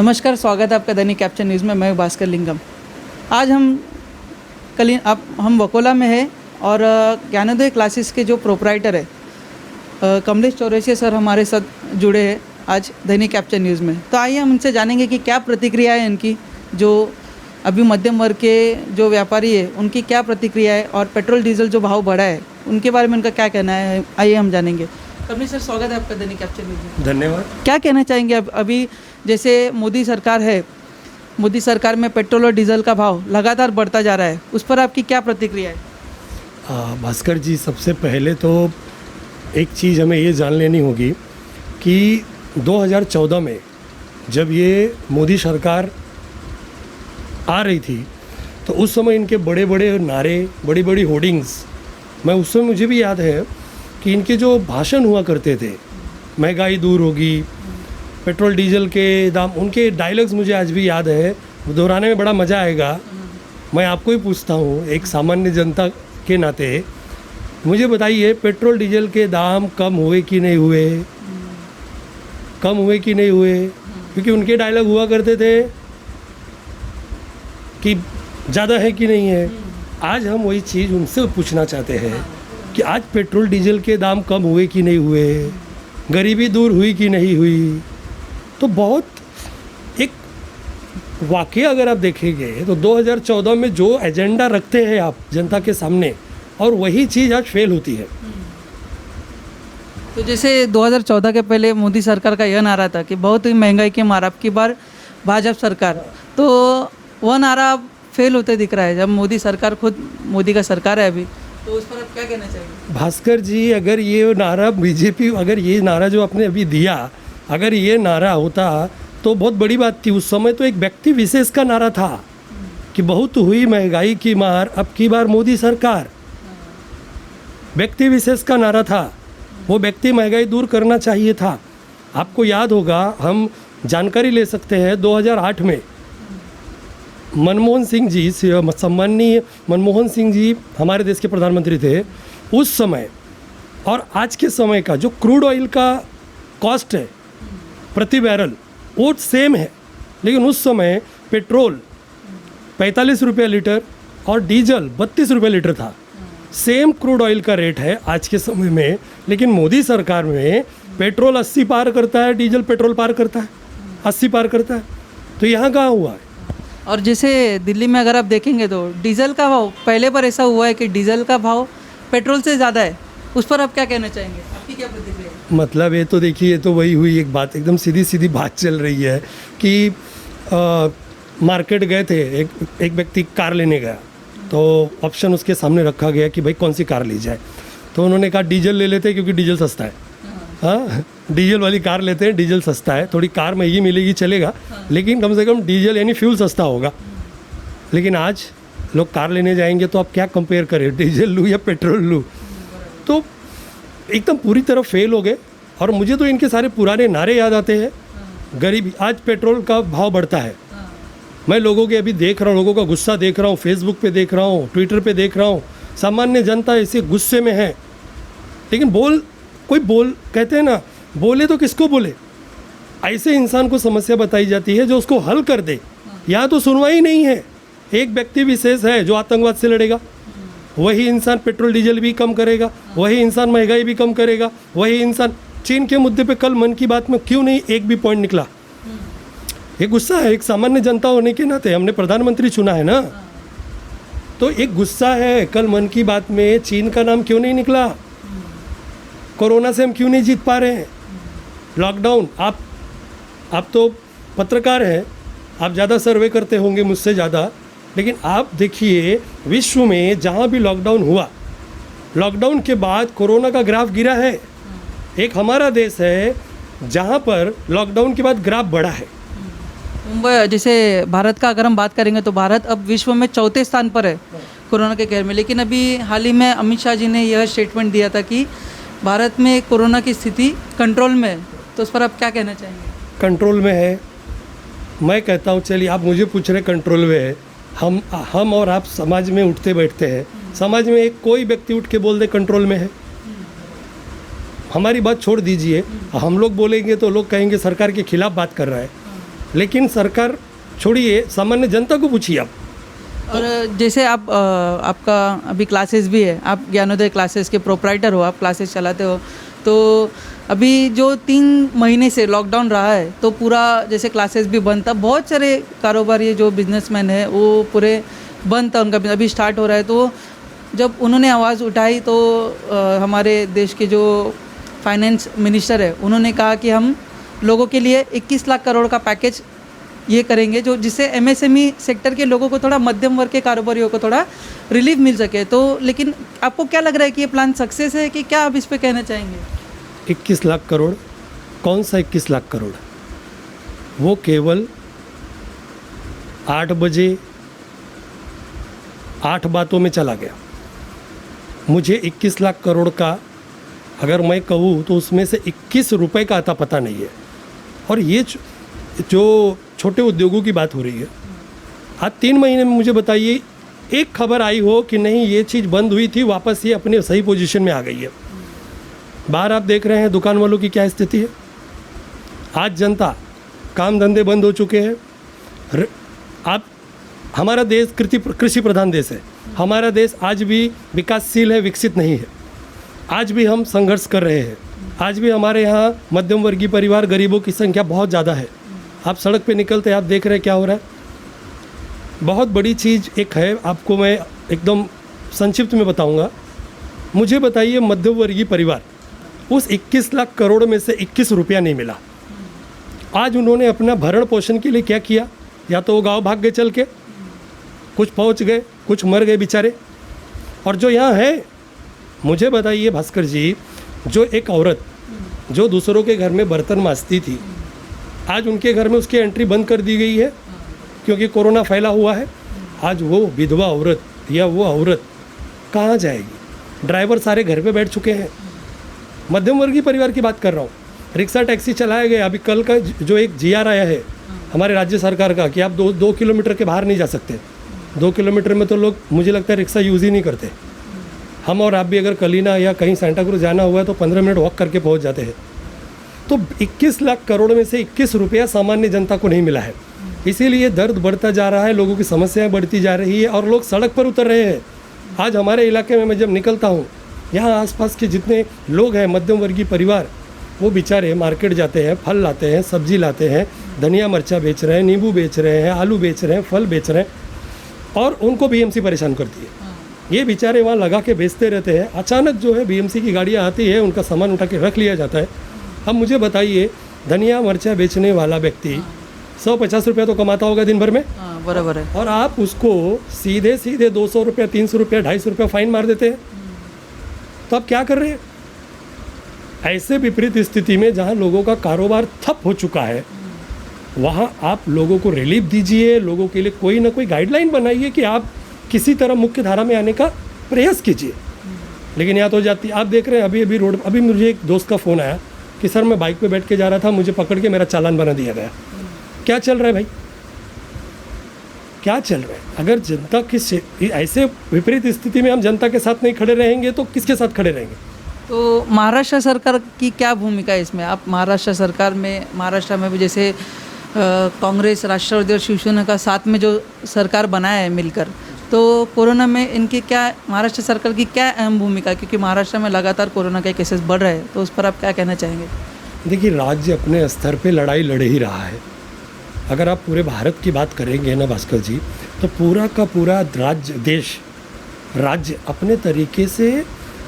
नमस्कार, स्वागत है आपका दैनिक कैप्चर न्यूज़ में। मैं भास्कर लिंगम। आज हम वकोला में है और ज्ञानोदय क्लासेस के जो प्रोपराइटर है कमलेश चौरसिया सर हमारे साथ जुड़े हैं आज दैनिक कैप्चर न्यूज़ में। तो आइए हम उनसे जानेंगे कि क्या प्रतिक्रिया है इनकी, जो अभी मध्यम वर्ग के जो व्यापारी है उनकी क्या प्रतिक्रिया है और पेट्रोल डीजल जो भाव बढ़ा है उनके बारे में उनका क्या कहना है। आइए हम जानेंगे। कमलेश सर, स्वागत है आपका दैनिक कैप्चर न्यूज़ में। धन्यवाद। क्या कहना चाहेंगे अभी जैसे मोदी सरकार है, मोदी सरकार में पेट्रोल और डीजल का भाव लगातार बढ़ता जा रहा है, उस पर आपकी क्या प्रतिक्रिया है? भास्कर जी, सबसे पहले तो एक चीज़ हमें ये जान लेनी होगी कि 2014 में जब ये मोदी सरकार आ रही थी तो उस समय इनके बड़े बड़े नारे, बड़ी बड़ी होर्डिंग्स, उस समय मुझे भी याद है कि इनके जो भाषण हुआ करते थे, महंगाई दूर होगी, पेट्रोल डीजल के दाम, उनके डायलॉग्स मुझे आज भी याद है, दोहराने में बड़ा मज़ा आएगा। मैं आपको ही पूछता हूँ, एक सामान्य जनता के नाते मुझे बताइए, पेट्रोल डीजल के दाम कम हुए कि नहीं हुए? कम हुए कि नहीं हुए? क्योंकि उनके डायलॉग हुआ करते थे कि ज़्यादा है कि नहीं है। आज हम वही चीज़ उनसे पूछना चाहते हैं कि आज पेट्रोल डीजल के दाम कम हुए कि नहीं हुए? गरीबी दूर हुई कि नहीं हुई? तो बहुत एक वाकई अगर आप देखेंगे तो 2014 में जो एजेंडा रखते हैं आप जनता के सामने, और वही चीज़ आज फेल होती है। तो जैसे 2014 के पहले मोदी सरकार का यह नारा था कि बहुत ही महंगाई के मार, अब की बार भाजपा सरकार, तो वह नारा अब फेल होते दिख रहा है जब मोदी सरकार, खुद मोदी का सरकार है अभी, तो उस पर आप क्या कहना चाहिए? भास्कर जी, अगर ये नारा बीजेपी, अगर ये नारा जो आपने अभी दिया, अगर ये नारा होता तो बहुत बड़ी बात थी। उस समय तो एक व्यक्ति विशेष का नारा था कि बहुत हुई महंगाई की मार, अब की बार मोदी सरकार। व्यक्ति विशेष का नारा था, वो व्यक्ति महंगाई दूर करना चाहिए था। आपको याद होगा, हम जानकारी ले सकते हैं, 2008 में मनमोहन सिंह जी, सम्माननीय मनमोहन सिंह जी हमारे देश के प्रधानमंत्री थे उस समय, और आज के समय का जो क्रूड ऑयल का कॉस्ट है प्रति बैरल वो सेम है, लेकिन उस समय पेट्रोल 45 रुपये लीटर और डीजल 32 रुपये लीटर था। सेम क्रूड ऑयल का रेट है आज के समय में, लेकिन मोदी सरकार में पेट्रोल 80 पार करता है, डीजल पेट्रोल पार करता है, 80 पार करता है। तो यहाँ कहाँ हुआ है? और जैसे दिल्ली में अगर आप देखेंगे तो डीजल का भाव, पहले बार ऐसा हुआ है कि डीजल का भाव पेट्रोल से ज़्यादा है, उस पर आप क्या कहना चाहेंगे? आपकी क्या प्रतिक्रिया है? मतलब ये तो देखिए, तो वही हुई एक बात, एकदम सीधी सीधी बात चल रही है कि मार्केट गए थे, एक व्यक्ति कार लेने गया, तो ऑप्शन उसके सामने रखा गया कि भाई कौन सी कार ली जाए। तो उन्होंने कहा डीजल ले लेते हैं क्योंकि डीजल सस्ता है। हाँ, डीजल वाली कार लेते हैं, डीजल सस्ता है, थोड़ी कार महंगी मिलेगी चलेगा, लेकिन कम से कम डीजल यानी फ्यूल सस्ता होगा। लेकिन आज लोग कार लेने जाएंगे तो आप क्या कंपेयर करें, डीजल लूँ या पेट्रोल लूँ? तो एकदम पूरी तरह फेल हो गए। और मुझे तो इनके सारे पुराने नारे याद आते हैं। गरीबी, आज पेट्रोल का भाव बढ़ता है, मैं लोगों के अभी देख रहा हूँ, लोगों का गुस्सा देख रहा हूँ, फेसबुक पे देख रहा हूँ, ट्विटर पे देख रहा हूँ, सामान्य जनता ऐसे गुस्से में है। लेकिन कोई कहते हैं ना, बोले तो किसको बोले? ऐसे इंसान को समस्या बताई जाती है जो उसको हल कर दे, यहाँ तो सुनवाई नहीं है। एक व्यक्ति विशेष है जो आतंकवाद से लड़ेगा, वही इंसान पेट्रोल डीजल भी कम करेगा, वही इंसान महंगाई भी कम करेगा, वही इंसान चीन के मुद्दे पे कल मन की बात में क्यों नहीं एक भी पॉइंट निकला? ये गुस्सा है, एक सामान्य जनता होने के नाते हमने प्रधानमंत्री चुना है ना, तो एक गुस्सा है, कल मन की बात में चीन का नाम क्यों नहीं निकला? कोरोना से हम क्यों नहीं जीत पा रहे हैं? लॉकडाउन, आप तो पत्रकार हैं, आप ज़्यादा सर्वे करते होंगे मुझसे ज़्यादा, लेकिन आप देखिए विश्व में जहाँ भी लॉकडाउन हुआ, लॉकडाउन के बाद कोरोना का ग्राफ गिरा है। एक हमारा देश है जहाँ पर लॉकडाउन के बाद ग्राफ बढ़ा है। मुंबई, जैसे भारत का अगर हम बात करेंगे तो भारत अब विश्व में 4थे स्थान पर है कोरोना के कहर में। लेकिन अभी हाल ही में अमित शाह जी ने यह स्टेटमेंट दिया था कि भारत में कोरोना की स्थिति कंट्रोल में है, तो उस पर आप क्या कहना चाहेंगे? कंट्रोल में है, मैं कहता हूँ, चलिए आप मुझे पूछ रहे कंट्रोल में है, हम और आप समाज में उठते बैठते हैं, समाज में एक कोई व्यक्ति उठ के बोल दे कंट्रोल में है, हमारी बात छोड़ दीजिए, हम लोग बोलेंगे तो लोग कहेंगे सरकार के खिलाफ बात कर रहा है। लेकिन सरकार छोड़िए, सामान्य जनता को पूछिए आप। और जैसे आप आपका अभी क्लासेस भी है, आप ज्ञानोदय क्लासेस के प्रोप्राइटर हो, आप क्लासेस चलाते हो, तो अभी जो 3 महीने से लॉकडाउन रहा है तो पूरा जैसे क्लासेस भी बंद था, बहुत सारे कारोबारी जो बिजनेसमैन है वो पूरे बंद था, उनका अभी स्टार्ट हो रहा है। तो जब उन्होंने आवाज़ उठाई तो हमारे देश के जो फाइनेंस मिनिस्टर है उन्होंने कहा कि हम लोगों के लिए 21 लाख करोड़ का पैकेज ये करेंगे, जो जिससे एमएसएमई सेक्टर के लोगों को, थोड़ा मध्यम वर्ग के कारोबारियों को थोड़ा रिलीफ मिल सके। तो लेकिन आपको क्या लग रहा है कि ये प्लान सक्सेस है कि क्या आप इस पे कहना चाहेंगे? 21 लाख करोड़? कौन सा 21 लाख करोड़? वो केवल 8 बजे 8 बातों में चला गया। मुझे 21 लाख करोड़ का अगर मैं कहूँ तो उसमें से 21 रुपए का आता पता नहीं है। और ये जो छोटे उद्योगों की बात हो रही है, आज 3 महीने में मुझे बताइए एक खबर आई हो कि नहीं ये चीज़ बंद हुई थी, वापस ये अपने सही पोजीशन में आ गई है। बाहर आप देख रहे हैं दुकान वालों की क्या स्थिति है। आज जनता, काम धंधे बंद हो चुके हैं। आप, हमारा देश कृषि प्रधान देश है, हमारा देश आज भी विकासशील है, विकसित नहीं है। आज भी हम संघर्ष कर रहे हैं। आज भी हमारे यहाँ मध्यम वर्गीय परिवार, गरीबों की संख्या बहुत ज़्यादा है। आप सड़क पे निकलते हैं, आप देख रहे हैं क्या हो रहा है। बहुत बड़ी चीज़ एक है, आपको मैं एकदम संक्षिप्त में बताऊंगा। मुझे बताइए मध्यम वर्गीय परिवार, उस 21 लाख करोड़ में से 21 रुपया नहीं मिला। आज उन्होंने अपना भरण पोषण के लिए क्या किया? या तो वो गाँव भाग गए चल के, कुछ पहुँच गए, कुछ मर गए बेचारे। और जो यहाँ है, मुझे बताइए भास्कर जी, जो एक औरत जो दूसरों के घर में बर्तन मांजती थी, आज उनके घर में उसकी एंट्री बंद कर दी गई है क्योंकि कोरोना फैला हुआ है। आज वो विधवा औरत या वो औरत कहाँ जाएगी? ड्राइवर सारे घर पे बैठ चुके हैं। मध्यम वर्गीय परिवार की बात कर रहा हूँ। रिक्शा टैक्सी चलाया गया। अभी कल का जो एक GR आया है हमारे राज्य सरकार का कि आप 2 किलोमीटर के बाहर नहीं जा सकते। 2 किलोमीटर में तो लोग, मुझे लगता है, रिक्शा यूज़ ही नहीं करते। हम और आप भी अगर कलीना या कहीं सेंटा क्रूज जाना हुआ है तो 15 मिनट वॉक करके पहुंच जाते हैं। तो 21 लाख करोड़ में से 21 रुपया सामान्य जनता को नहीं मिला है। इसीलिए दर्द बढ़ता जा रहा है, लोगों की समस्याएं बढ़ती जा रही है और लोग सड़क पर उतर रहे हैं। आज हमारे इलाके में मैं जब निकलता हूँ, यहाँ आसपास के जितने लोग हैं मध्यम वर्गीय परिवार, वो बेचारे मार्केट जाते हैं, फल लाते हैं, सब्जी लाते हैं, धनिया मिर्चा बेच रहे हैं, नींबू बेच रहे हैं, आलू बेच रहे हैं, फल बेच रहे हैं, और उनको BMC परेशान करती है। ये बेचारे वहाँ लगा के बेचते रहते हैं। अचानक जो है BMC की गाड़ियाँ आती है, उनका सामान उठा के रख लिया जाता है। अब मुझे बताइए, धनिया मिर्चा बेचने वाला व्यक्ति 150 रुपया तो कमाता होगा दिन भर में। बराबर है। और आप उसको सीधे 200 रुपया, 300 रुपया, 250 रुपया फाइन मार देते हैं। तो आप क्या कर रहे हैं? ऐसे विपरीत स्थिति में जहाँ लोगों का कारोबार ठप हो चुका है, वहाँ आप लोगों को रिलीफ दीजिए। लोगों के लिए कोई ना कोई गाइडलाइन बनाइए कि आप किसी तरह मुख्य धारा में आने का प्रयास कीजिए। लेकिन यहाँ तो जाती, आप देख रहे हैं अभी रोड, अभी मुझे एक दोस्त का फ़ोन आया कि सर मैं बाइक पे बैठ के जा रहा था, मुझे पकड़ के मेरा चालान बना दिया गया। क्या चल रहा है भाई? क्या चल रहा है? अगर जनता की ऐसे विपरीत स्थिति में हम जनता के साथ नहीं खड़े रहेंगे तो किसके साथ खड़े रहेंगे? तो महाराष्ट्र सरकार की क्या भूमिका है इसमें? आप महाराष्ट्र सरकार में, महाराष्ट्र में भी जैसे कांग्रेस, राष्ट्रवादी और शिवसेना का साथ में जो सरकार बनाया है मिलकर, तो कोरोना में इनकी क्या, महाराष्ट्र सरकार की क्या अहम भूमिका? क्योंकि महाराष्ट्र में लगातार कोरोना के केसेस बढ़ रहे हैं, तो उस पर आप क्या कहना चाहेंगे? देखिए, राज्य अपने स्तर पे लड़ाई लड़ ही रहा है। अगर आप पूरे भारत की बात करेंगे ना भास्कर जी, तो पूरा का पूरा राज्य अपने तरीके से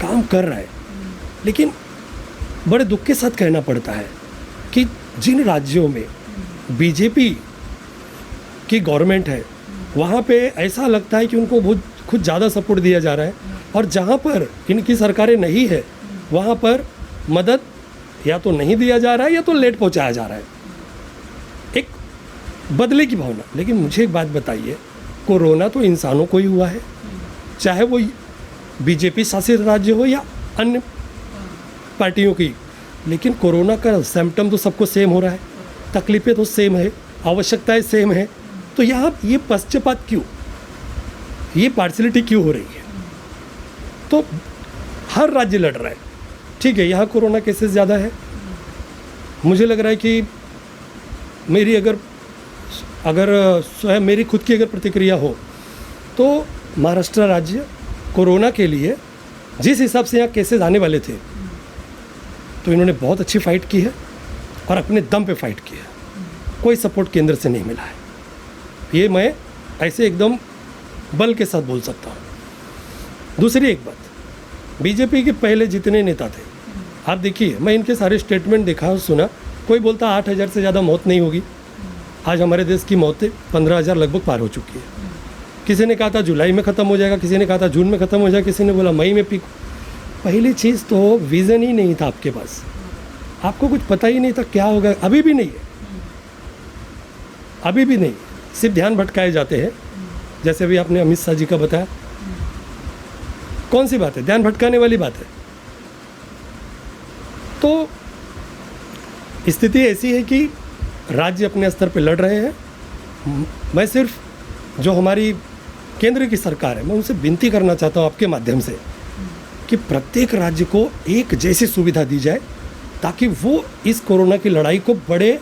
काम कर रहा है। लेकिन बड़े दुख के साथ कहना पड़ता है कि जिन राज्यों में BJP की गवर्नमेंट है, वहाँ पे ऐसा लगता है कि उनको बहुत कुछ ज़्यादा सपोर्ट दिया जा रहा है, और जहाँ पर इनकी सरकारें नहीं है वहाँ पर मदद या तो नहीं दिया जा रहा है या तो लेट पहुँचाया जा रहा है। एक बदले की भावना। लेकिन मुझे एक बात बताइए, कोरोना तो इंसानों को ही हुआ है, चाहे वो BJP शासित राज्य हो या अन्य पार्टियों की। लेकिन कोरोना का सिम्टम तो सबको सेम हो रहा है, तकलीफ़ें तो सेम है, आवश्यकताएं सेम है। तो यहाँ ये पक्षपात क्यों, ये पार्शलिटी क्यों हो रही है? तो हर राज्य लड़ रहा है। ठीक है, यहाँ कोरोना केसेस ज़्यादा है। मुझे लग रहा है कि मेरी अगर अगर स्वयं मेरी खुद की अगर प्रतिक्रिया हो तो महाराष्ट्र राज्य कोरोना के लिए जिस हिसाब से यहाँ केसेस आने वाले थे तो इन्होंने बहुत अच्छी फाइट की है और अपने दम पे फाइट की है। कोई सपोर्ट केंद्र से नहीं मिला है, ये मैं ऐसे एकदम बल के साथ बोल सकता हूँ। दूसरी एक बात, बीजेपी के पहले जितने नेता थे, आप देखिए, मैं इनके सारे स्टेटमेंट देखा और सुना, कोई बोलता 8,000 से ज़्यादा मौत नहीं होगी। आज हमारे देश की मौतें 15,000 लगभग पार हो चुकी है। किसी ने कहा था जुलाई में ख़त्म हो जाएगा, किसी ने कहा था जून में ख़त्म हो जाएगा, किसी ने बोला मई में पीक। पहली चीज़ तो विज़न ही नहीं था आपके पास, आपको कुछ पता ही नहीं था क्या होगा। अभी भी नहीं है, अभी भी नहीं, सिर्फ ध्यान भटकाए जाते हैं। जैसे अभी आपने अमित शाह जी का बताया, कौन सी बात है, ध्यान भटकाने वाली बात है। तो स्थिति ऐसी है कि राज्य अपने स्तर पर लड़ रहे हैं। मैं सिर्फ जो हमारी केंद्र की सरकार है, मैं उनसे विनती करना चाहता हूँ आपके माध्यम से कि प्रत्येक राज्य को एक जैसी सुविधा दी जाए ताकि वो इस कोरोना की लड़ाई को बड़े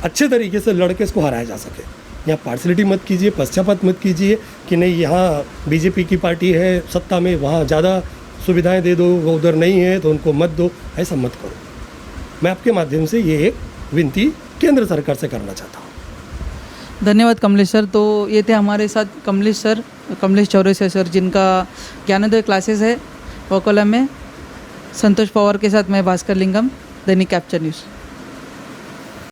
अच्छे तरीके से लड़ के इसको हराया जा सके। यहाँ पार्शलिटी मत कीजिए, पक्षपात मत कीजिए कि नहीं यहाँ बीजेपी की पार्टी है सत्ता में, वहाँ ज़्यादा सुविधाएं दे दो, वो उधर नहीं है तो उनको मत दो, ऐसा मत करो। मैं आपके माध्यम से ये एक विनती केंद्र सरकार से करना चाहता हूँ। धन्यवाद कमलेश सर। तो ये थे हमारे साथ कमलेश चौरसिया सर, जिनका ज्ञानोदय क्लासेस है वकोला में। संतोष पवार के साथ मैं भास्कर लिंगम, दैनिक कैप्चर न्यूज़।